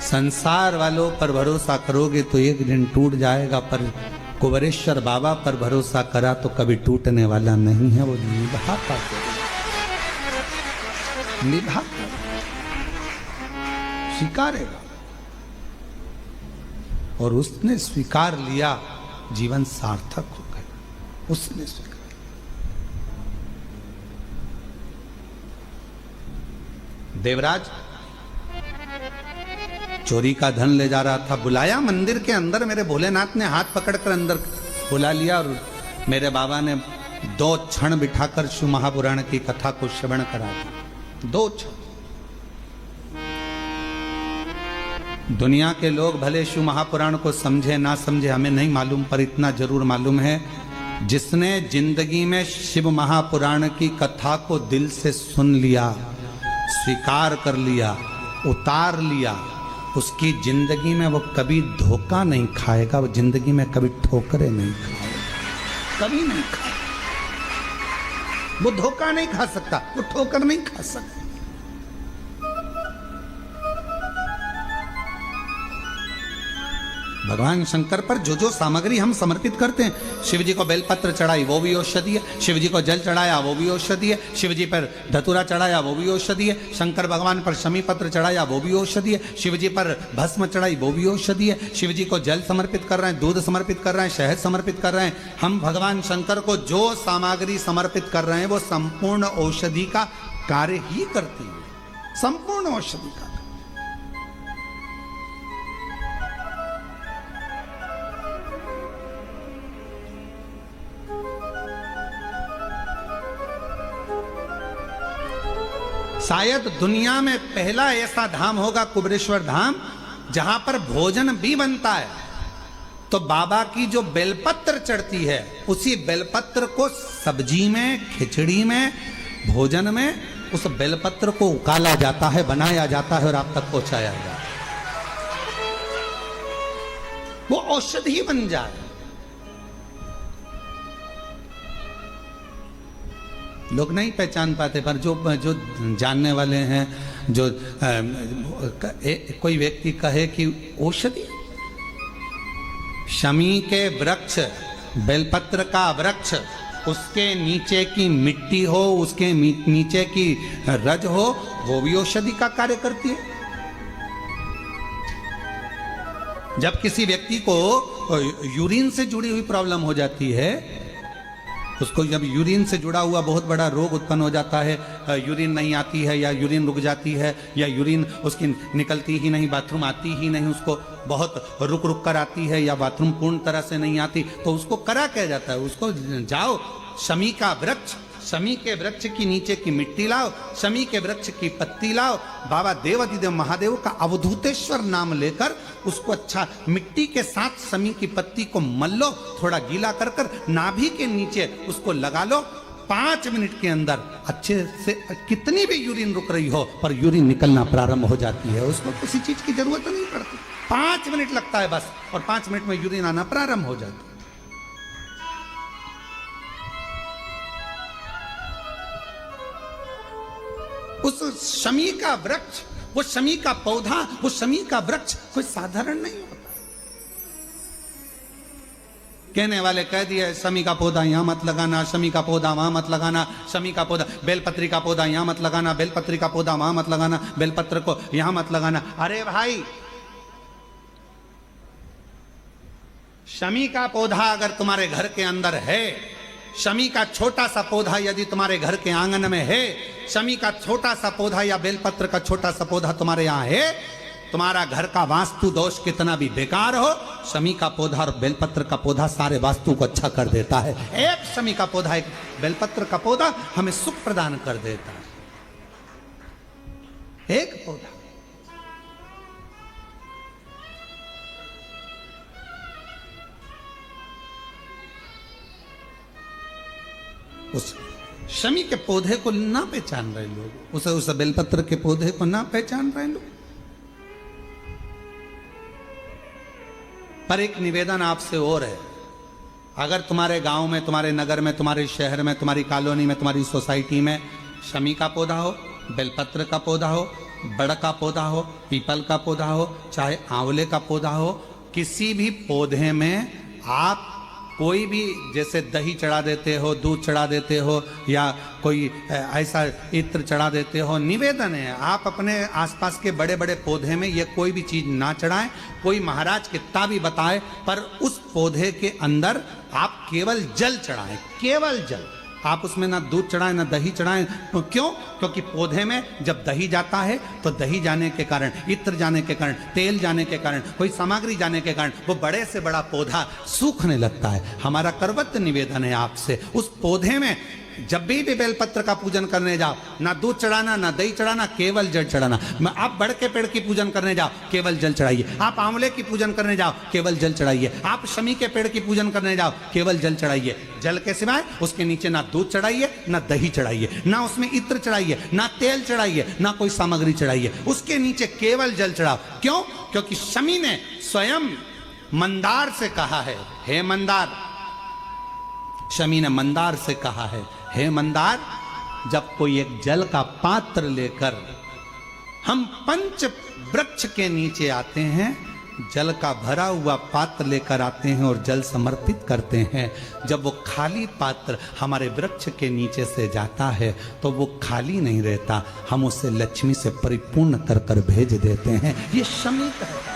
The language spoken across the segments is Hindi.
संसार वालों पर भरोसा करोगे तो एक दिन टूट जाएगा, पर कुबरेश्वर बाबा पर भरोसा करा तो कभी टूटने वाला नहीं है। वो निभाता स्वीकारेगा, और उसने स्वीकार लिया, जीवन सार्थक हो गया। उसने स्वीकार। देवराज चोरी का धन ले जा रहा था, बुलाया मंदिर के अंदर, मेरे भोलेनाथ ने हाथ पकड़कर अंदर बुला लिया और मेरे बाबा ने 2 क्षण बिठाकर शिव महापुराण की कथा को श्रवण करा दिया। 2 क्षण। दुनिया के लोग भले शिव महापुराण को समझे ना समझे हमें नहीं मालूम, पर इतना जरूर मालूम है, जिसने जिंदगी में शिव महापुराण की कथा को दिल से सुन लिया, स्वीकार कर लिया, उतार लिया, उसकी जिंदगी में वो कभी धोखा नहीं खाएगा, वो जिंदगी में कभी ठोकरे नहीं खाएगा, कभी नहीं खाएगा। वो धोखा नहीं खा सकता, वो ठोकर नहीं खा सकता। भगवान शंकर पर जो जो सामग्री हम समर्पित करते हैं, शिव जी को बेलपत्र चढ़ाई वो भी औषधि है, शिव जी को जल चढ़ाया वो भी औषधि है, शिव जी पर धतूरा चढ़ाया वो भी औषधि है, शंकर भगवान पर शमी पत्र चढ़ाया वो भी औषधि है, शिव जी पर भस्म चढ़ाई वो भी औषधि है, शिव जी को जल समर्पित कर रहे हैं, दूध समर्पित कर रहे हैं, शहद समर्पित कर रहे हैं। हम भगवान शंकर को जो सामग्री समर्पित कर रहे हैं वो संपूर्ण औषधि का कार्य ही करती है, संपूर्ण औषधि का। शायद दुनिया में पहला ऐसा धाम होगा कुबरेश्वर धाम, जहां पर भोजन भी बनता है। तो बाबा की जो बेलपत्र चढ़ती है, उसी बेलपत्र को सब्जी में, खिचड़ी में, भोजन में, उस बेलपत्र को उकाला जाता है, बनाया जाता है और आप तक पहुंचाया जाता है। वो औषधि बन जाए। लोग नहीं पहचान पाते, पर जो जानने वाले हैं, जो कोई व्यक्ति कहे कि औषधि, शमी के वृक्ष, बेलपत्र का वृक्ष, उसके नीचे की मिट्टी हो, उसके नीचे की रज हो, वो भी औषधि का कार्य करती है। जब किसी व्यक्ति को यूरिन से जुड़ी हुई प्रॉब्लम हो जाती है, उसको जब यूरिन से जुड़ा हुआ बहुत बड़ा रोग उत्पन्न हो जाता है, यूरिन नहीं आती है या यूरिन रुक जाती है या यूरिन उसकी निकलती ही नहीं, बाथरूम आती ही नहीं, उसको बहुत रुक रुक कर आती है या बाथरूम पूर्ण तरह से नहीं आती, तो उसको करा क्या जाता है? उसको जाओ शमी का वृक्ष, शमी के वृक्ष की नीचे की मिट्टी लाओ, शमी के वृक्ष की पत्ती लाओ, बाबा देवाधिदेव महादेव का अवधूतेश्वर नाम लेकर उसको अच्छा मिट्टी के साथ शमी की पत्ती को मल लो, थोड़ा गीला कर कर नाभि के नीचे उसको लगा लो। 5 मिनट के अंदर अच्छे से कितनी भी यूरिन रुक रही हो, पर यूरिन निकलना प्रारंभ हो जाती है। उसको किसी चीज की जरूरत नहीं पड़ती, 5 मिनट लगता है बस, और 5 मिनट में यूरिन आना प्रारंभ हो जाता है। उस शमी का वृक्ष, वो शमी का पौधा, वो शमी का वृक्ष कोई साधारण नहीं होता। कहने वाले कह दिए शमी का पौधा यहां मत लगाना, शमी का पौधा वहां मत लगाना, शमी का पौधा, बेलपत्री का पौधा यहां मत लगाना, बेलपत्री का पौधा वहां मत लगाना, बेलपत्र को यहां मत लगाना। अरे भाई, शमी का पौधा अगर तुम्हारे घर के अंदर है, शमी का छोटा सा पौधा यदि तुम्हारे घर के आंगन में है, शमी का छोटा सा पौधा या बेलपत्र का छोटा सा पौधा तुम्हारे यहाँ है, तुम्हारा घर का वास्तु दोष कितना भी बेकार हो, शमी का पौधा और बेलपत्र का पौधा सारे वास्तु को अच्छा कर देता है। एक शमी का पौधा, एक बेलपत्र का पौधा हमें सुख प्रदान कर देता है। एक पौधा। उस शमी के पौधे को ना पहचान रहे लोग, उस बेलपत्र के पौधे को ना पहचान रहे लोग। पर एक निवेदन आपसे और है, अगर तुम्हारे गांव में, तुम्हारे नगर में, तुम्हारे शहर में, तुम्हारी कॉलोनी में, तुम्हारी सोसाइटी में शमी का पौधा हो, बेलपत्र का पौधा हो, बड़ का पौधा हो, पीपल का पौधा हो, चाहे आंवले का पौधा हो, किसी भी पौधे में आप कोई भी जैसे दही चढ़ा देते हो, दूध चढ़ा देते हो, या कोई ऐसा इत्र चढ़ा देते हो, निवेदन है आप अपने आसपास के बड़े बड़े पौधे में ये कोई भी चीज ना चढ़ाएं। कोई महाराज कितना भी बताए, पर उस पौधे के अंदर आप केवल जल चढ़ाएं, केवल जल। आप उसमें ना दूध चढ़ाएं ना दही चढ़ाएं। क्यों? क्योंकि पौधे में जब दही जाता है तो दही जाने के कारण, इत्र जाने के कारण, तेल जाने के कारण, कोई सामग्री जाने के कारण वो बड़े से बड़ा पौधा सूखने लगता है। हमारा करवत्त निवेदन है आपसे, उस पौधे में जब भी बेलपत्र का पूजन करने जाओ, ना दूध चढ़ाना ना दही चढ़ाना, केवल जल चढ़ाना। आप बड़ के पेड़ की पूजन करने जाओ, केवल जल चढ़ाइए। आप आंवले की पूजन करने जाओ, केवल जल चढ़ाइए। आप शमी के पेड़ की पूजन करने जाओ, केवल जल चढ़ाइए। जल के सिवाय उसके नीचे ना दूध चढ़ाइए ना दही चढ़ाइए, ना उसमें इत्र चढ़ाइए, ना तेल चढ़ाइए, ना कोई सामग्री चढ़ाइए। उसके नीचे केवल जल चढ़ाओ। क्यों? क्योंकि शमी ने स्वयं मंदार से कहा है, हे मंदार, शमी ने मंदार से कहा है, हे मंदार, जब कोई एक जल का पात्र लेकर हम पंच वृक्ष के नीचे आते हैं, जल का भरा हुआ पात्र लेकर आते हैं और जल समर्पित करते हैं, जब वो खाली पात्र हमारे वृक्ष के नीचे से जाता है तो वो खाली नहीं रहता, हम उसे लक्ष्मी से परिपूर्ण कर कर भेज देते हैं। ये शमी है।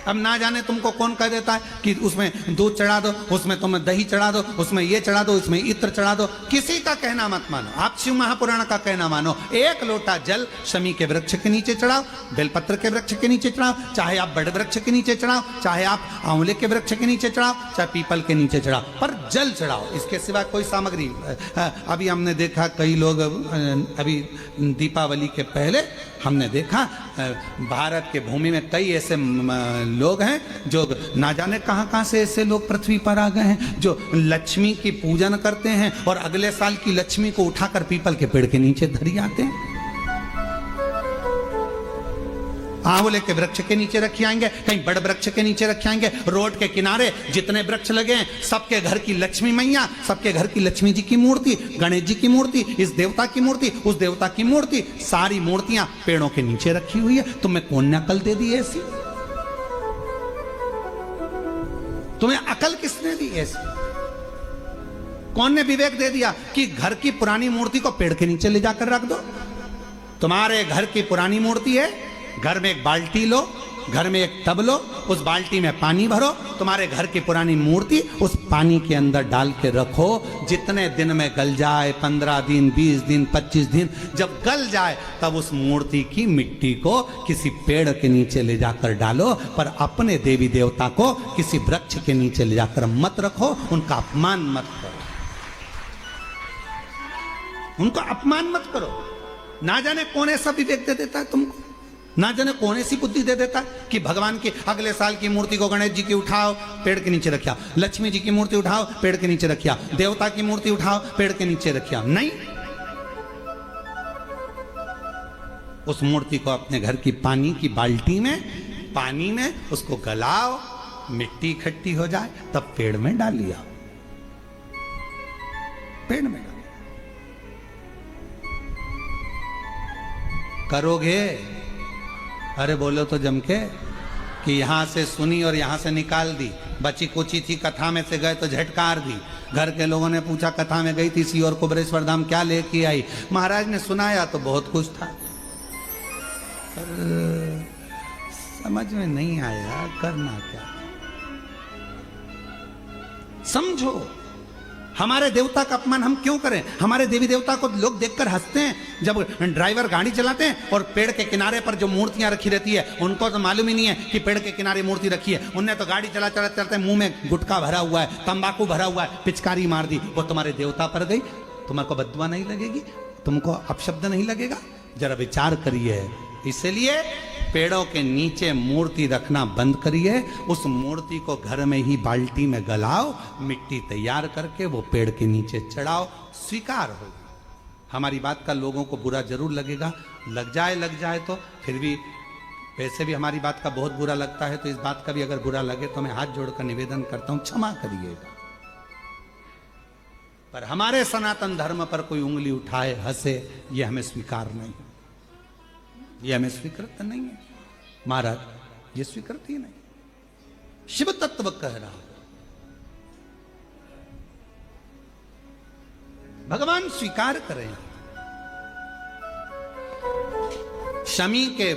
अब ना जाने तुमको कौन कह देता है कि उसमें दूध चढ़ा दो, उसमें तुम दही चढ़ा दो, उसमें ये चढ़ा दो, उसमें इत्र चढ़ा दो। किसी का कहना मत मानो, आप शिव महापुराण का कहना मानो। एक लोटा जल शमी के वृक्ष के नीचे चढ़ाओ, बेलपत्र के वृक्ष के नीचे चढ़ाओ, चाहे आप बड़ वृक्ष के नीचे चढ़ाओ, चाहे आप आंवले के वृक्ष के नीचे चढ़ाओ, चाहे पीपल के नीचे चढ़ाओ, पर जल चढ़ाओ। इसके सिवा कोई सामग्री। अभी हमने देखा कई लोग, अभी दीपावली के पहले हमने देखा भारत के भूमि में कई ऐसे लोग हैं जो ना जाने कहां कहां से ऐसे लोग पृथ्वी पर आ गए हैं, जो लक्ष्मी की पूजन करते हैं और अगले साल की लक्ष्मी को उठाकर पीपल के पेड़ के नीचे धरी आते हैं, आंवले के वृक्ष के नीचे रखे आएंगे, कहीं बड़ वृक्ष के नीचे रखे आएंगे। रोड के किनारे जितने वृक्ष लगे हैं, सबके घर की लक्ष्मी मैया, सबके घर की लक्ष्मी जी की मूर्ति, गणेश जी की मूर्ति, इस देवता की मूर्ति, उस देवता की मूर्ति, सारी मूर्तियां पेड़ों के नीचे रखी हुई है। तुम्हें कौन ने अकल दे दी ऐसी? तुम्हें अकल किसने दी ऐसी? कौन ने विवेक दे दिया कि घर की पुरानी मूर्ति को पेड़ के नीचे ले जाकर रख दो? तुम्हारे घर की पुरानी मूर्ति है, घर में एक बाल्टी लो, घर में एक टब लो, उस बाल्टी में पानी भरो, तुम्हारे घर की पुरानी मूर्ति उस पानी के अंदर डाल के रखो। जितने दिन में गल जाए, 15 दिन, 20 दिन, 25 दिन, जब गल जाए तब उस मूर्ति की मिट्टी को किसी पेड़ के नीचे ले जाकर डालो, पर अपने देवी देवता को किसी वृक्ष के नीचे ले जाकर मत रखो, उनका अपमान मत करो, उनको अपमान मत करो। ना जाने कौन ऐसा विवेक दे देता है तुमको, ना जाने कौन ऐसी बुद्धि दे देता है कि भगवान की अगले साल की मूर्ति को गणेश जी की उठाओ, पेड़ के नीचे रखिया, लक्ष्मी जी की मूर्ति उठाओ, पेड़ के नीचे रखिया, देवता की मूर्ति उठाओ, पेड़ के नीचे रखिया। नहीं, उस मूर्ति को अपने घर की पानी की बाल्टी में, पानी में उसको गलाओ, मिट्टी इकट्ठी हो जाए, तब पेड़ में डालिया, पेड़ में डालिया। करोगे? अरे बोलो तो जम के कि यहां से सुनी और यहां से निकाल दी, बची कुची थी, कथा में से गए तो झटकार दी। घर के लोगों ने पूछा कथा में गई थी सी और कुबरेश्वर धाम क्या लेके आई? महाराज ने सुनाया तो बहुत कुछ था, पर समझ में नहीं आया करना क्या। समझो, हमारे देवता का अपमान हम क्यों करें? हमारे देवी देवता को लोग देखकर हंसते हैं। जब ड्राइवर गाड़ी चलाते हैं और पेड़ के किनारे पर जो मूर्तियां रखी रहती है, उनको तो मालूम ही नहीं है कि पेड़ के किनारे मूर्ति रखी है। उनने तो गाड़ी चलाते मुंह में गुटखा भरा हुआ है, तंबाकू भरा हुआ है, पिचकारी मार दी, वो तुम्हारे देवता पर गई। तुम्हारे को बददुआ नहीं लगेगी? तुमको अपशब्द नहीं लगेगा? जरा विचार करिए। इसलिए पेड़ों के नीचे मूर्ति रखना बंद करिए, उस मूर्ति को घर में ही बाल्टी में गलाओ, मिट्टी तैयार करके वो पेड़ के नीचे चढ़ाओ, स्वीकार होगा। हमारी बात का लोगों को बुरा जरूर लगेगा, लग जाए तो फिर भी, वैसे भी हमारी बात का बहुत बुरा लगता है, तो इस बात का भी अगर बुरा लगे तो मैं हाथ जोड़कर निवेदन करता हूं, क्षमा करिएगा। पर हमारे सनातन धर्म पर कोई उंगली उठाए, हंसे, यह हमें स्वीकार नहीं, यह हमें स्वीकृत नहीं है महाराज, ये स्वीकृत ही नहीं। शिव तत्व कह रहा, भगवान स्वीकार करें। शमी के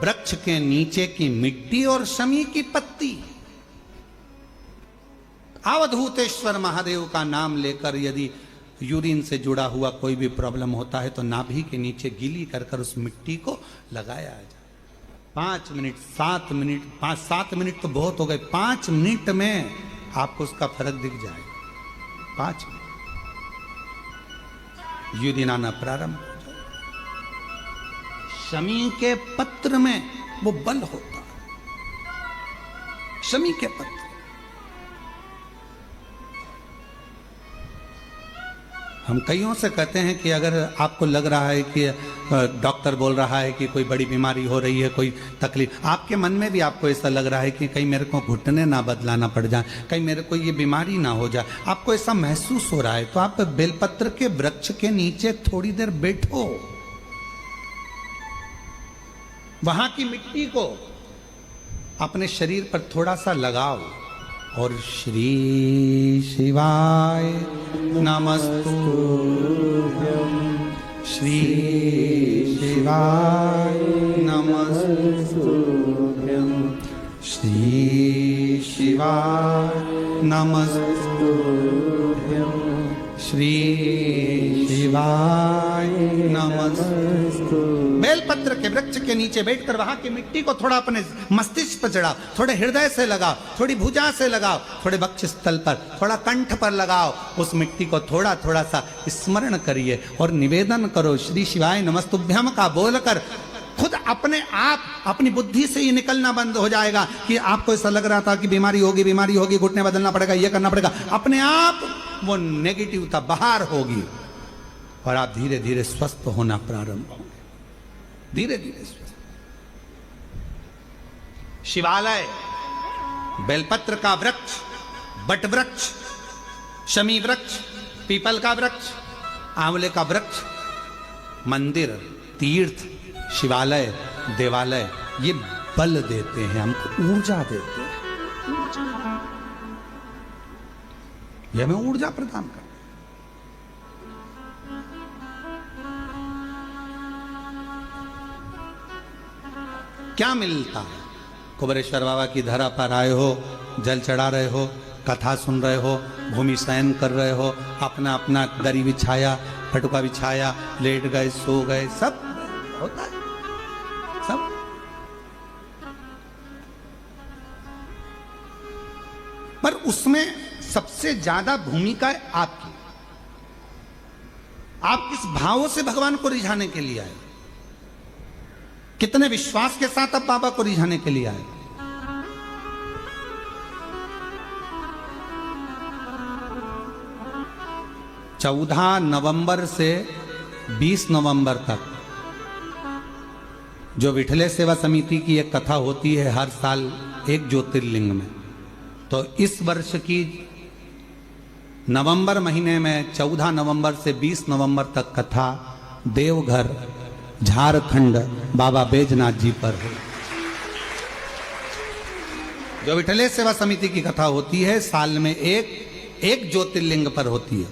वृक्ष के नीचे की मिट्टी और शमी की पत्ती, अवधूतेश्वर महादेव का नाम लेकर यदि यूरिन से जुड़ा हुआ कोई भी प्रॉब्लम होता है तो नाभि के नीचे गीली कर कर उस मिट्टी को लगाया जाए। 5 मिनट 7 मिनट 5-7 मिनट तो बहुत हो गए, 5 मिनट में आपको उसका फर्क दिख जाएगा। 5 मिनट यूरिन आना प्रारंभ हो जाए। शमी के पत्र में वो बल होता है, शमी के पत्र। हम कईयों से कहते हैं कि अगर आपको लग रहा है कि डॉक्टर बोल रहा है कि कोई बड़ी बीमारी हो रही है, कोई तकलीफ, आपके मन में भी आपको ऐसा लग रहा है कि कहीं मेरे को घुटने ना बदलाना पड़ जाए, कहीं मेरे को ये बीमारी ना हो जाए, आपको ऐसा महसूस हो रहा है, तो आप बेलपत्र के वृक्ष के नीचे थोड़ी देर बैठो, वहां की मिट्टी को अपने शरीर पर थोड़ा सा लगाओ और श्री शिवाय नमस्तुभ्यं, श्री शिवाय नमस्तुभ्यं, श्री शिवाय नमस्तुभ्यं, श्री शिवाय नमस्तुभ्यं। बेलपत्र के वृक्ष के नीचे बैठकर वहां की मिट्टी को थोड़ा अपने मस्तिष्क पर चढ़ाओ, थोड़े हृदय से लगाओ, थोड़ी भुजा से लगाओ, थोड़े वक्ष स्थल पर, थोड़ा कंठ पर लगाओ, उस मिट्टी को थोड़ा थोड़ा सा स्मरण करिए और निवेदन करो श्री शिवाय नमस्तुभ्यम का बोलकर। खुद अपने आप अपनी बुद्धि से ही निकलना बंद हो जाएगा कि आपको ऐसा लग रहा था कि बीमारी होगी, घुटने बदलना पड़ेगा, ये करना पड़ेगा, अपने आप वो नेगेटिवता बाहर होगी और आप धीरे धीरे स्वस्थ होना प्रारंभ होंगे, धीरे धीरे स्वस्थ। शिवालय, बेलपत्र का वृक्ष, बट वृक्ष, शमी वृक्ष, पीपल का वृक्ष, आंवले का वृक्ष, मंदिर, तीर्थ, शिवालय, देवालय, ये बल देते हैं हमको, ऊर्जा देते हैं, ये हमें ऊर्जा प्रदान करते हैं। क्या मिलता है? कुबेरेश्वर बाबा की धरा पर आए हो, जल चढ़ा रहे हो, कथा सुन रहे हो, भूमि शयन कर रहे हो, अपना अपना दरी बिछाया, फटुका बिछाया, लेट गए, सो गए, सब होता है, सब। पर उसमें सबसे ज्यादा भूमिका है आपकी। आप किस भावों से भगवान को रिझाने के लिए आए, कितने विश्वास के साथ आप बाबा को रिझाने के लिए आए। चौदह नवंबर से 20 नवंबर तक जो विठले सेवा समिति की एक कथा होती है हर साल एक ज्योतिर्लिंग में, तो इस वर्ष की नवंबर महीने में 14 नवंबर से 20 नवंबर तक कथा देवघर झारखंड बाबा बैजनाथ जी पर है। जो विठले सेवा समिति की कथा होती है साल में एक ज्योतिर्लिंग पर होती है,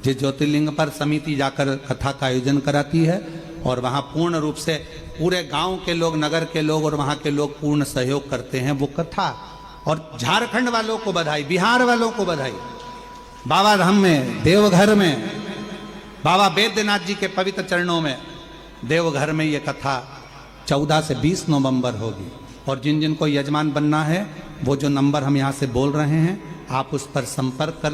जिस ज्योतिर्लिंग पर समिति जाकर कथा का आयोजन कराती है और वहां पूर्ण रूप से पूरे गांव के लोग, नगर के लोग और वहां के लोग पूर्ण सहयोग करते हैं वो कथा। और झारखंड वालों को बधाई, बिहार वालों को बधाई, बाबा धाम में, देवघर में, बाबा बैद्यनाथ जी के पवित्र चरणों में, देवघर में ये कथा 14 से 20 नवंबर होगी। और जिन जिन को यजमान बनना है वो जो नंबर हम यहाँ से बोल रहे हैं आप उस पर संपर्क कर